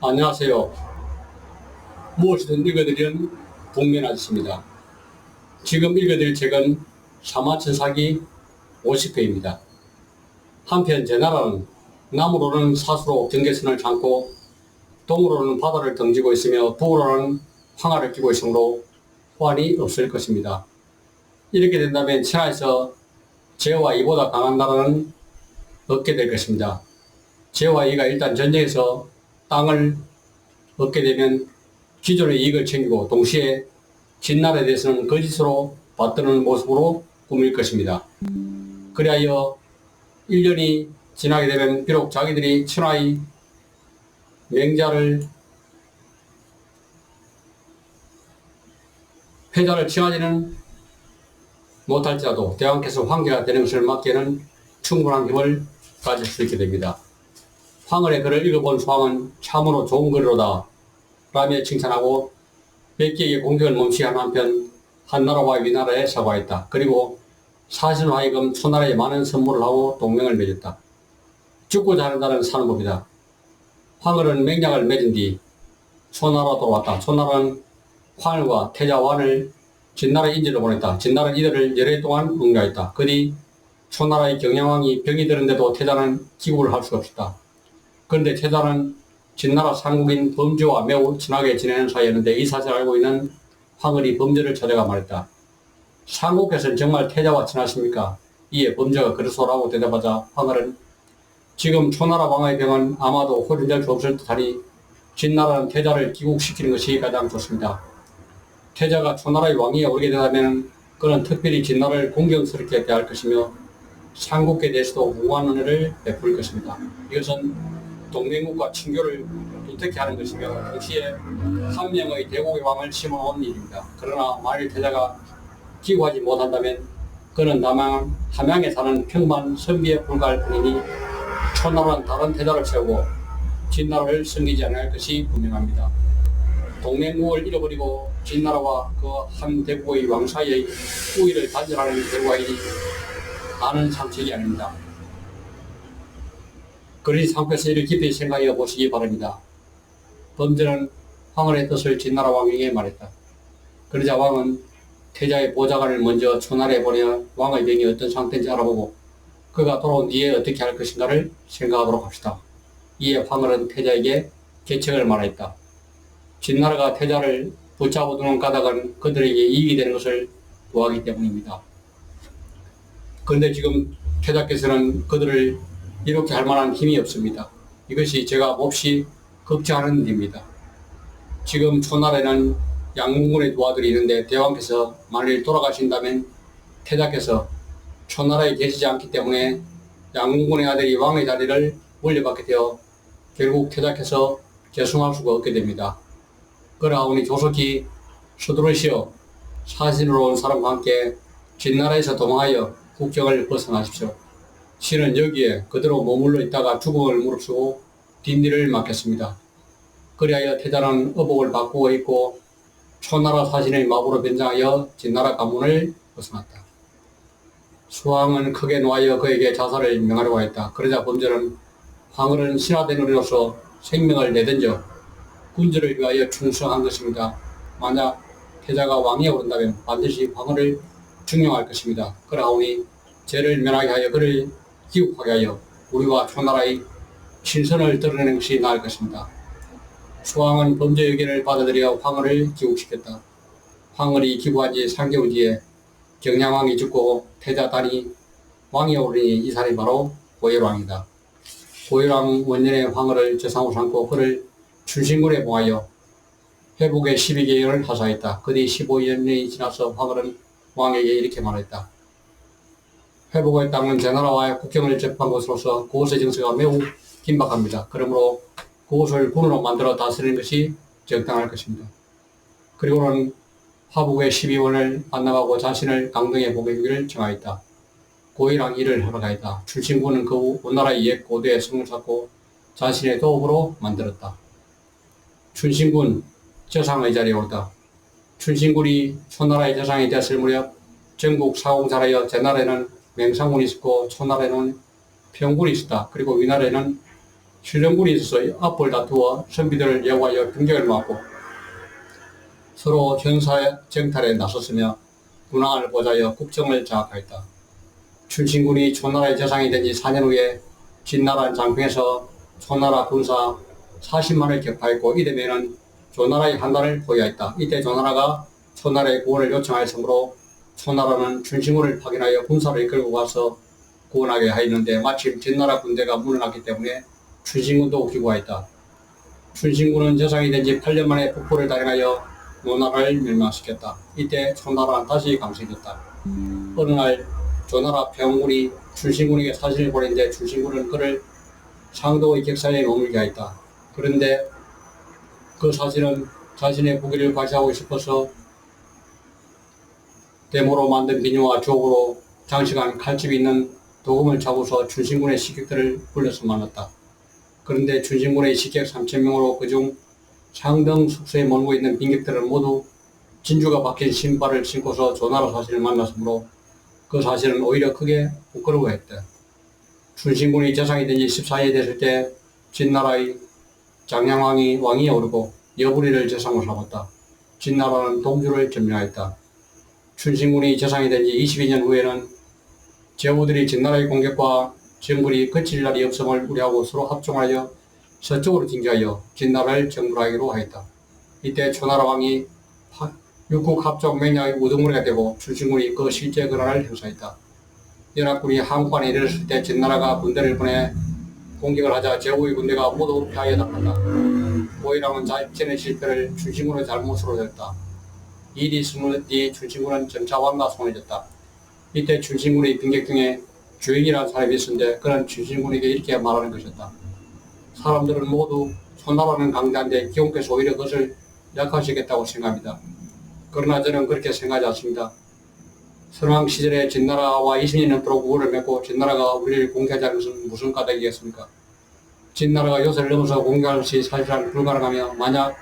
안녕하세요. 무엇이든 읽어드리는 복면 아저씨입니다. 지금 읽어드릴 책은 사마천사기 50회입니다. 한편 제 나라는 남으로는 사수로 경계선을 잠고 동으로는 바다를 등지고 있으며 북으로는 황하를 끼고 있으므로 호환이 없을 것입니다. 이렇게 된다면 천하에서 제와 이보다 강한 나라는 없게 될 것입니다. 제와 이가 일단 전쟁에서 땅을 얻게 되면 기존의 이익을 챙기고 동시에 진나라에 대해서는 거짓으로 받드는 모습으로 꾸밀 것입니다. 그리하여 1년이 지나게 되면 비록 자기들이 천하의 맹자를 패자를 취하지는 못할지라도 대왕께서 황제가 되는 것을 막기에는 충분한 힘을 가질 수 있게 됩니다. 황홀의 글을 읽어본 수왕은 참으로 좋은 글이로다 라며 칭찬하고 백기에게 공격을 멈추게 한편 한나라와 위나라에 사과했다. 그리고 사신으로 하여금 초나라에 많은 선물을 하고 동맹을 맺었다. 죽고자 하는 자는 사는 법이다. 황홀은 맹약을 맺은 뒤 초나라로 돌아왔다. 초나라는 황홀과 태자 완을 진나라 인질로 보냈다. 진나라는 이들을 열해 동안 응대했다. 그 뒤 초나라의 경양왕이 병이 드는데도 태자는 기국을 할 수가 없었다. 그런데 태자는 진나라 상국인 범주와 매우 친하게 지내는 사이였는데 이 사실을 알고 있는 황홀이 범주를 찾아가 말했다. 상국께서는 정말 태자와 친하십니까? 이에 범주가 그렇소라고 대답하자 황홀은 지금 초나라 왕의 병은 아마도 호전될 수 없을 듯하니 진나라는 태자를 귀국시키는 것이 가장 좋습니다. 태자가 초나라의 왕위에 오르게 되다면 그는 특별히 진나라를 공경스럽게 대할 것이며 상국에 대해서도 무한 은혜를 베풀 것입니다. 이것은 동맹국과 친교를 두텁게 하는 것이며 동시에 한 명의 대국의 왕을 심어놓은 일입니다. 그러나 만일 태자가 기구하지 못한다면 그는 다만 함양에 사는 평만 선비에 불과할 뿐이니 초나라는 다른 태자를 세우고 진나라를 섬기지 않을 것이 분명합니다. 동맹국을 잃어버리고 진나라와 그 한 대국의 왕 사이의 우위를 단절하는 결과이니 아는 상책이 아닙니다. 그러니 상패에서 이를 깊이 생각해 보시기 바랍니다. 범죄는 황홀의 뜻을 진나라 왕에게 말했다. 그러자 왕은 태자의 보좌관을 먼저 초나라에 보내어 왕의 병이 어떤 상태인지 알아보고 그가 돌아온 뒤에 어떻게 할 것인가를 생각하도록 합시다. 이에 황홀은 태자에게 계책을 말했다. 진나라가 태자를 붙잡아두는 까닭은 그들에게 이익이 되는 것을 구하기 때문입니다. 그런데 지금 태자께서는 그들을 이렇게 할 만한 힘이 없습니다. 이것이 제가 몹시 걱정하는 일입니다. 지금 초나라에는 양궁군의 부하들이 있는데 대왕께서 만일 돌아가신다면 태자께서 초나라에 계시지 않기 때문에 양궁군의 아들이 왕의 자리를 물려받게 되어 결국 태자께서 계승할 수가 없게 됩니다. 그러하오니 조속히 서두르시어 사신으로 온 사람과 함께 진나라에서 도망하여 국경을 벗어나십시오. 신은 여기에 그대로 머물러 있다가 죽음을 무릅쓰고 뒷일을 맡겠습니다. 그리하여 태자는 의복을 바꾸고 있고 초나라 사신의 마부로 변장하여 진나라 관문을 벗어났다. 수왕은 크게 노하여 그에게 자살을 명하려고 했다. 그러자 범죄는 황홀은 신하된 우리로서 생명을 내던져 군주를 위하여 충성한 것입니다. 만약 태자가 왕위에 오른다면 반드시 황홀을 중용할 것입니다. 그러하오니 죄를 면하게 하여 그를 기국하게 하여 우리와 초나라의 친선을 드러내는 것이 나을 것입니다. 수왕은 범죄 의견을 받아들여 황홀을 기국시켰다. 황홀이 기국한 지 3개월 뒤에 경양왕이 죽고 태자단이 왕위에 오르니 이 사람이 바로 고열왕이다. 고열왕 원년에 황홀을 제상으로 삼고 그를 춘신군에 봉하여 회복의 12개월을 하사했다. 그 뒤 15년이 지나서 황홀은 왕에게 이렇게 말했다. 회복의 땅은 제 나라와의 국경을 접한 곳으로서 그곳의 정세가 매우 긴박합니다. 그러므로 그곳을 군으로 만들어 다스리는 것이 적당할 것입니다. 그리고는 화북의 12원을 만나가고 자신을 강등에 보내기를 정하였다. 고일왕 일을 하러 가있다. 춘신군은 그 후 원나라의 옛 고대의 성을 찾고 자신의 도읍으로 만들었다. 춘신군 저상의 자리에 오르다. 춘신군이 초나라의 저상이 되었을 무렵 전국 사공사라여 제나라에는 맹상군이 있었고 초나라에는 평군이 있었다. 그리고 위나라에는 신령군이 있어서 앞을 다투어 선비들을 예고하여 병력을 모았고 서로 형사쟁탈에 나섰으며 군왕을 보좌하여 국정을 장악하였다. 춘신군이 초나라의 재상이 된 지 4년 후에 진나라 장평에서 초나라 군사 40만을 격파했고 이듬해에는 조나라의 한단을 포위하였다. 이때 조나라가 초나라의 구원을 요청하였으므로 초나라는 춘신군을 파견하여 군사를 이끌고 가서 구원하게 하였는데 마침 진나라 군대가 물러났기 때문에 춘신군도 기구하였다. 춘신군은 재상이 된 지 8년 만에 북부를 단행하여 노나라를 멸망시켰다. 이때 초나라는 다시 강성해졌다. 어느 날 조나라 평군이 춘신군에게 사신을 보냈는데 춘신군은 그를 상도의 객사에 머물게 하였다. 그런데 그 사신은 자신의 부귀를 과시하고 싶어서 데모로 만든 비녀와 주옥으로 장식한 칼집이 있는 도금을 잡아서 춘신군의 식객들을 불러서 만났다. 그런데 춘신군의 식객 3,000명으로 그중 상등 숙소에 머물고 있는 빈객들은 모두 진주가 박힌 신발을 신고서 조나라 사신을 만났으므로 그 사실은 오히려 크게 부끄러워했다. 춘신군이 재상이 된 지 14일 됐을 때 진나라의 장량왕이 왕위에 오르고 여부리를 재상으로 삼았다. 진나라는 동주를 점령하였다. 춘신군이 재상이 된 지 22년 후에는 제후들이 진나라의 공격과 정벌이 그칠 날이 없음을 우려하고 서로 합종하여 서쪽으로 진격하여 진나라를 정벌하기로 하였다. 이때 초나라 왕이 육국 합종 맹약의 우두머리가 되고 춘신군이 그 실제 권한을 행사했다. 연합군이 한국관에 이르렀을 때 진나라가 군대를 보내 공격을 하자 제후의 군대가 모두 패하여 당한다. 고이랑은 자전의 실패를 춘신군의 잘못으로 됐다. 일이 있은 뒤 춘신군은 점차 왕과 손을 졌다. 이때 춘신군의 빈객 중에 주인이라는 사람이 있었는데 그는 춘신군에게 이렇게 말하는 것이었다. 사람들은 모두 초나라는 강대한데 기홍께서 오히려 그것을 약화시켰다고 생각합니다. 그러나 저는 그렇게 생각하지 않습니다. 선왕 시절에 진나라와 20년 넘도록 우호를 맺고 진나라가 우리를 공개하지 않은 것은 무슨 까닭이겠습니까? 진나라가 요새를 넘어서 공개할 것이 사실상 불가능하며 만약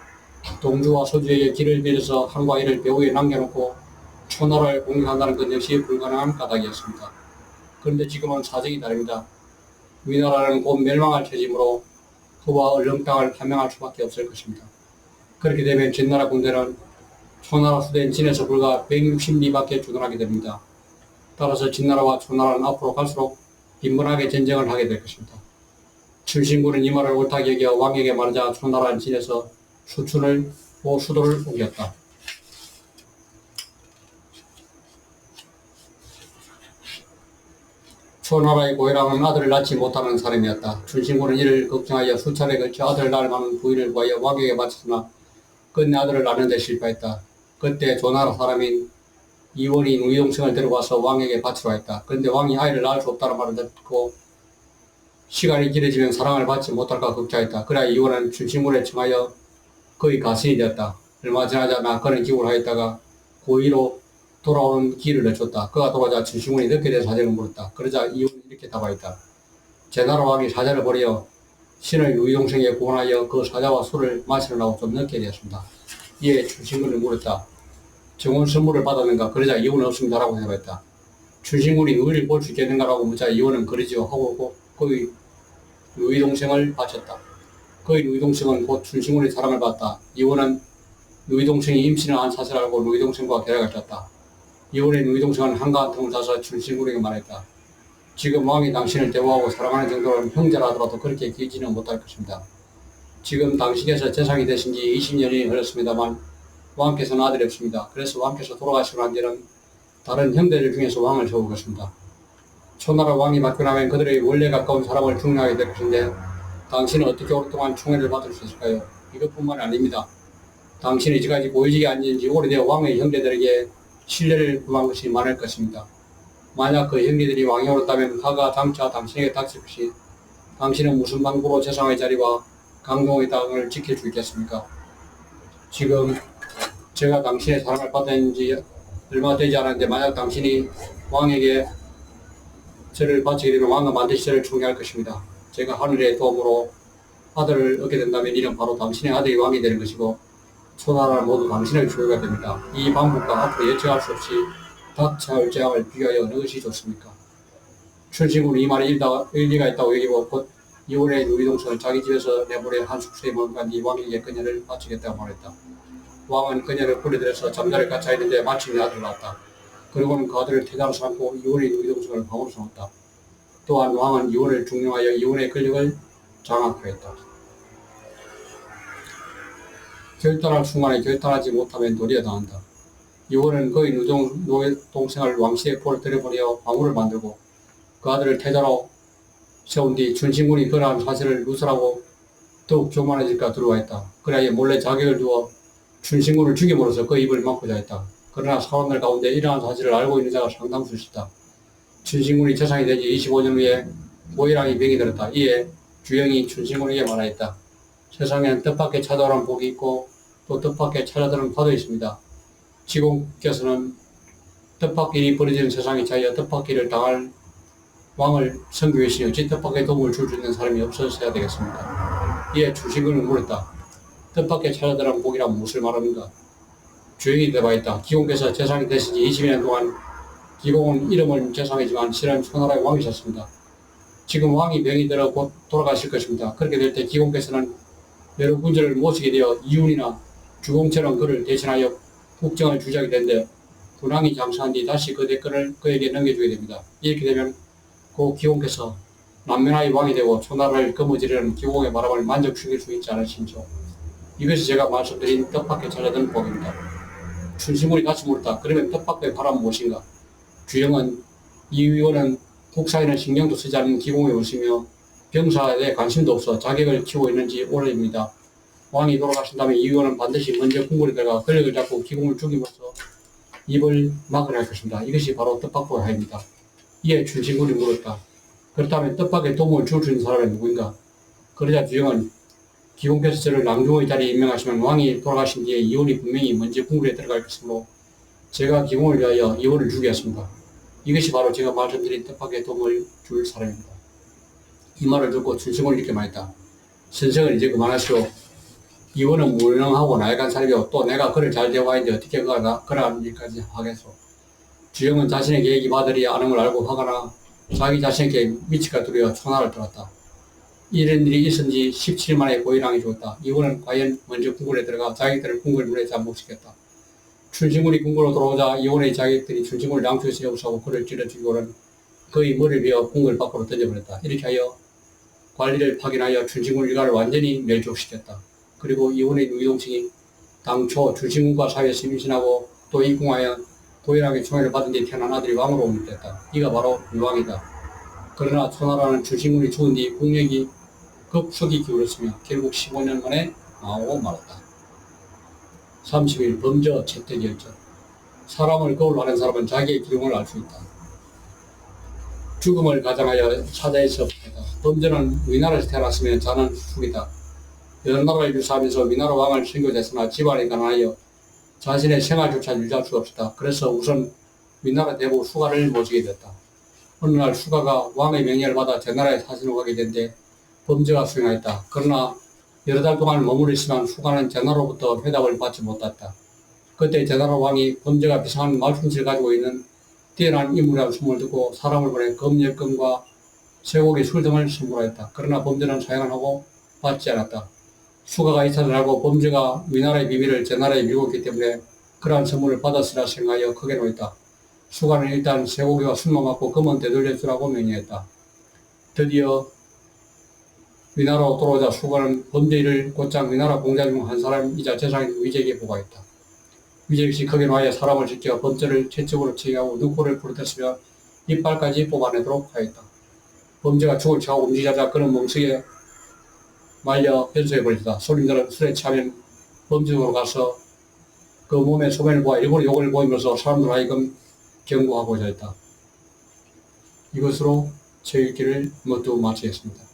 동주와 서주에게 길을 빌려서 한과 이를 배후에 남겨놓고 초나라를 공격한다는 것 역시 불가능한 까닭이었습니다. 그런데 지금은 사정이 다릅니다. 위나라는 곧 멸망할 처지이므로 그와 얼렁땅을 판명할 수밖에 없을 것입니다. 그렇게 되면 진나라 군대는 초나라 수대인 진에서 불과 160리밖에 주둔하게 됩니다. 따라서 진나라와 초나라는 앞으로 갈수록 빈번하게 전쟁을 하게 될 것입니다. 춘신군은 이 말을 옳다게 여겨 왕에게 말하자 초나라는 진에서 수도를 옮겼다. 초나라의 고이랑은 아들을 낳지 못하는 사람이었다. 춘신군은 이를 걱정하여 수차례 걸쳐 아들을 낳을 만한 부위를 구하여 왕에게 바쳤으나 끝내 아들을 낳는 데 실패했다. 그때 조나라 사람인 이원이 누이동생을 데려와서 왕에게 바치려 했다. 그런데 왕이 아이를 낳을 수 없다는 말을 듣고 시간이 길어지면 사랑을 받지 못할까 걱정했다. 그러나 이원은 춘신군에 청하여 그의 가신이 되었다. 얼마 지나지 않아 그는 기국을 하였다가 고의로 돌아오는 길을 내줬다. 그가 돌아오자 춘신군이 늦게 된 사정을 물었다. 그러자 이원이 이렇게 답하였다. 제나라 왕이 사자를 버려 신의 누이동생에 구원하여 그 사자와 술을 마시려고 좀 늦게 되었습니다. 이에 춘신군을 물었다. 정원 선물을 받았는가? 그러자 이원은 없습니다라고 대답했다. 춘신군이 누이를 볼 수 있겠는가라고 묻자 이원은 그러지요 하고 그의 누이동생을 바쳤다. 그의 누이동생은 곧 춘신군의 사랑을 받았다. 이원은 누이동생이 임신을 한 사실을 알고 누이동생과 계약을 짰다. 이원의 누이동생은 한가한 틈을 타서 춘신군에게 말했다. 지금 왕이 당신을 대우하고 사랑하는 정도로는 형제라 하더라도 그렇게 길지는 못할 것입니다. 지금 당신께서 재상이 되신 지 20년이 흘렀습니다만 왕께서는 아들이 없습니다. 그래서 왕께서 돌아가시고 난 뒤는 다른 형제들 중에서 왕을 세울 것입니다. 초나라 왕이 맞고 나면 그들의 원래 가까운 사람을 중용하게 될 것인데 당신은 어떻게 오랫동안 총애를 받을 수 있을까요? 이것뿐만 아닙니다. 당신이 이제까지 고위직에 앉은 지 오래되어 왕의 형제들에게 신뢰를 구한 것이 많을 것입니다. 만약 그 형제들이 왕이 오르다면 가가 장차 당신에게 닥칠 것이 당신은 무슨 방법으로 재상의 자리와 강동의 땅을 지킬 수 있겠습니까? 지금 제가 당신의 사랑을 받은 지 얼마 되지 않았는데 만약 당신이 왕에게 저를 바치게 되면 왕은 반드시 저를 총애할 것입니다. 제가 하늘의 도움으로 아들을 얻게 된다면 이는 바로 당신의 아들이 왕이 되는 것이고 초나라는 모두 당신의 소유가 됩니다. 이 방법과 앞으로 예측할 수 없이 닥쳐올 재앙을 비교하여 어느 것이 좋습니까? 춘신군은 이 말에 일리가 있다고 여기고 곧 이혼의 누이동생을 자기 집에서 내보내 한 숙소에 머물간 뒤 왕에게 그녀를 바치겠다고 말했다. 왕은 그녀를 불러들여서 잠자리에 갇혀 있는데 마침내 아들을 낳았다. 그리고는 그 아들을 태자로 삼고 이혼의 누이동생을 방으로 삼았다. 또한 왕은 이혼을 중용하여 이혼의 권력을 장악하였다. 결단할 순간에 결단하지 못하면 도리에 당한다. 이혼은 그의 누이동생을 왕실의 포를 들여보내어 방울을 만들고 그 아들을 태자로 세운 뒤 춘신군이 그러한 사실을 누설하고 더욱 교만해질까 두려워했다. 그래야 몰래 자격을 두어 춘신군을 죽임으로써 그 입을 막고자 했다. 그러나 사원들 가운데 이러한 사실을 알고 있는 자가 상당수 있었다. 춘신군이 재상이 되지 25년 후에 모이랑이 병이 들었다. 이에 주영이 춘신군에게 말하였다. 세상엔 뜻밖의 찾아오는 복이 있고 또 뜻밖의 찾아드는 파도 있습니다. 지공께서는 뜻밖의 일이 벌어지는 세상에 자기가 뜻밖의 일을 당할 왕을 섬기시니 어찌 뜻밖의 도움을 줄 수 있는 사람이 없어서야 되겠습니다. 이에 춘신군은 물었다. 뜻밖의 찾아드는 복이란 무엇을 말하는가? 주영이 대답하였다. 기공께서 재상이 되신 지 20년 동안 기공은 이름은 재상이지만 실은 초나라의 왕이셨습니다. 지금 왕이 병이 들어 곧 돌아가실 것입니다. 그렇게 될 때 기공께서는 여러 군주를 모시게 되어 이윤이나 주공처럼 그를 대신하여 국정을 주재하게 되는데 군왕이 장사한 뒤 다시 그 대권을 그에게 넘겨주게 됩니다. 이렇게 되면 고 기공께서 남면하의 왕이 되고 초나라를 거머쥐려는 기공의 바람을 만족시킬 수 있지 않으신지요. 이것이 제가 말씀드린 뜻밖의 찾아드는 복입니다. 춘신군이 같이 물었다. 그러면 뜻밖의 바람은 무엇인가? 주영은 이 의원은 국사에는 신경도 쓰지 않는 기공의 것이며 병사에 대해 관심도 없어 자격을 키우고 있는지 오래입니다. 왕이 돌아가신 다음에 이 의원은 반드시 먼저 궁궐에 들어가 권력을 잡고 기공을 죽임으로써 입을 막으려 할 것입니다. 이것이 바로 뜻밖의 하입니다. 이에 춘신군이 물었다. 그렇다면 뜻밖의 도움을 줄 수 있는 사람은 누구인가? 그러자 주영은 기공께서 저를 낭중의 자리에 임명하시면 왕이 돌아가신 뒤에 이혼이 분명히 먼저 궁궐에 들어갈 것이므로 제가 기공을 위하여 이혼을 주겠습니다. 이것이 바로 제가 말씀드린 뜻밖의 도움을 줄 사람입니다. 이 말을 듣고 춘신군이 이렇게 말했다. 선생은 이제 그만하시오. 이혼은 무능하고 나약한 사람이요. 또 내가 그를 잘 대화하는데 어떻게 그러한 일까지 하겠소. 주영은 자신의 계획이 마들이 않은 걸 알고 화가 나 자기 자신에게 미치가 두려워 초나를 들었다. 이런 일이 있은 지 17일 만에 고이랑이 죽었다. 이혼은 과연 먼저 궁궐에 들어가 자기들을 궁궐 문에 잠복시켰다. 춘신군이 궁궐로 돌아오자 이혼의 자객들이 춘신군을 양쪽에 세우고 그를 찔러 죽이고는 그의 머리를 베어 궁궐 밖으로 던져버렸다. 이렇게 하여 관리를 파견하여 춘신군 일가를 완전히 멸족시켰다. 그리고 이혼의 누이동생이 당초 춘신군과 사이에서 임신하고 또 입궁하여 고이랑의 총애를 받은 뒤 태어난 아들이 왕으로 옮겼다. 이가 바로 유왕이다. 그러나 초나라는 춘신군이 죽은 뒤 국력이 급속히 기울었으며 결국 15년 만에 망하고 말았다. 30일 범저 채택결정. 사람을 거울로 하는 사람은 자기의 기름을 알 수 있다. 죽음을 가장하여 사자에서 보다. 범저는 위나라에서 태어났으면 자는 숙이다. 여러 나라를 유사하면서 위나라 왕을 선교했으나 집안이 가난하여 자신의 생활조차 유지할 수가 없었다. 그래서 우선 위나라 대부 수가를 모시게 됐다. 어느 날 수가가 왕의 명령을 받아 제나라에 사신을 가게 된데 범저가 수행하였다. 그러나 여러 달 동안 머무르 있지만 수가는 제나로부터 회답을 받지 못했다. 그때 제나라 왕이 범저가 비상한 말솜씨를 가지고 있는 뛰어난 인물이라는 소문을 듣고 사람을 보내 검열금과 쇠고기 술 등을 선물하였다. 그러나 범저는 사양을 하고 받지 않았다. 수가가 이 사실을 알고 범저가 위나라의 비밀을 제나라에 밀고 있기 때문에 그러한 선물을 받았으라 생각하여 크게 노했다. 수가는 일단 쇠고기와 술만 받고 금은 되돌려주라고 명령했다. 드디어 위나라로 돌아오자 수가는 범죄 일을 곧장 위나라 공자 중 한 사람이자 재상인 위제에게 보고했다. 위제역시 크게 노하여 사람을 지켜 범죄를 채찍으로 치하고 눈코를 부르짖으며 이빨까지 뽑아내도록 하였다. 범죄가 죽을 차고 움직이자 그는 멍석에 말려 변소해 버렸다. 손님들은 술에 취하면 범죄로 가서 그 몸의 소변을 보아 일부러 욕을 보이면서 사람들 하여금 경고하고자 했다. 이것으로 제 읽기를 모두 마치겠습니다.